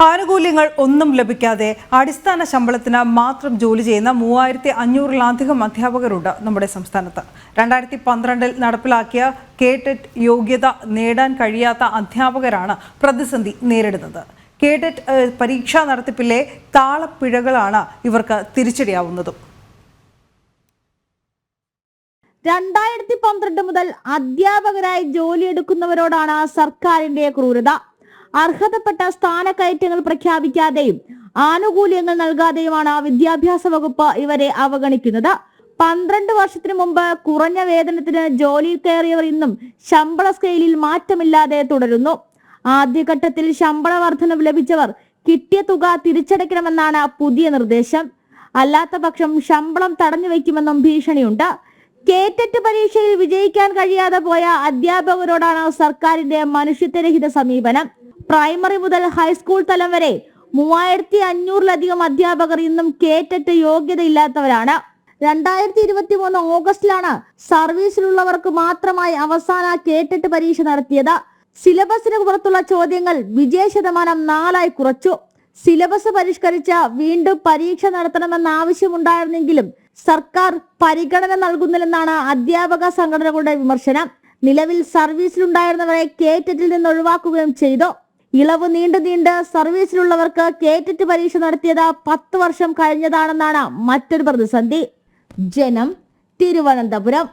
ആനുകൂല്യങ്ങൾ ഒന്നും ലഭിക്കാതെ അടിസ്ഥാന ശമ്പളത്തിന് മാത്രം ജോലി ചെയ്യുന്ന 3500-ലധികം അധ്യാപകരുണ്ട് നമ്മുടെ സംസ്ഥാനത്ത്. 2012 നടപ്പിലാക്കിയ കേടെറ്റ് യോഗ്യത നേടാൻ കഴിയാത്ത അധ്യാപകരാണ് പ്രതിസന്ധി നേരിടുന്നത്. കേടെറ്റ് പരീക്ഷാ നടത്തിപ്പിലെ താളപ്പിഴകളാണ് ഇവർക്ക് തിരിച്ചടിയാവുന്നതും. 2012 മുതൽ അധ്യാപകരായി ജോലിയെടുക്കുന്നവരോടാണ് സർക്കാരിന്റെ ക്രൂരത. അർഹതപ്പെട്ട സ്ഥാനക്കയറ്റങ്ങൾ പ്രഖ്യാപിക്കാതെയും ആനുകൂല്യങ്ങൾ നൽകാതെയുമാണ് വിദ്യാഭ്യാസ വകുപ്പ് ഇവരെ അവഗണിക്കുന്നത്. 12 വർഷത്തിനു മുമ്പ് കുറഞ്ഞ വേതനത്തിന് ജോലിയിൽ കയറിയവർ ഇന്നും ശമ്പള സ്കെയിലിൽ മാറ്റമില്ലാതെ തുടരുന്നു. ആദ്യഘട്ടത്തിൽ ശമ്പള വർധനവ് ലഭിച്ചവർ കിട്ടിയ തുക തിരിച്ചടയ്ക്കണമെന്നാണ് പുതിയ നിർദ്ദേശം. അല്ലാത്ത പക്ഷം ശമ്പളം തടഞ്ഞു വയ്ക്കുമെന്നും ഭീഷണിയുണ്ട്. കേടെറ്റ് പരീക്ഷയിൽ വിജയിക്കാൻ കഴിയാതെ പോയ അധ്യാപകരോടാണ് സർക്കാരിന്റെ മനുഷ്യത്വരഹിത സമീപനം. പ്രൈമറി മുതൽ ഹൈസ്കൂൾ തലം വരെ 3500-ലധികം അധ്യാപകർ ഇന്നും കേടെറ്റ് യോഗ്യതയില്ലാത്തവരാണ്. 2023 ഓഗസ്റ്റിലാണ് സർവീസിലുള്ളവർക്ക് മാത്രമായി അവസാന കേടെറ്റ് പരീക്ഷ നടത്തിയത്. സിലബസിന് പുറത്തുള്ള ചോദ്യങ്ങൾ വിജയ ശതമാനം 4 കുറച്ചു. സിലബസ് പരിഷ്കരിച്ച വീണ്ടും പരീക്ഷ നടത്തണമെന്ന ആവശ്യമുണ്ടായിരുന്നെങ്കിലും സർക്കാർ പരിഗണന നൽകുന്നില്ലെന്നാണ് അധ്യാപക സംഘടനകളുടെ വിമർശനം. നിലവിൽ സർവീസിലുണ്ടായിരുന്നവരെ കേടെറ്റിൽ നിന്ന് ഒഴിവാക്കുകയും ചെയ്തു. ഇളവ് നീണ്ട് സർവീസിലുള്ളവർക്ക് കേടെറ്റ് പരീക്ഷ നടത്തിയത് 10 വർഷം കഴിഞ്ഞതാണെന്നാണ് മറ്റൊരു പ്രതിസന്ധി. ജനം, തിരുവനന്തപുരം.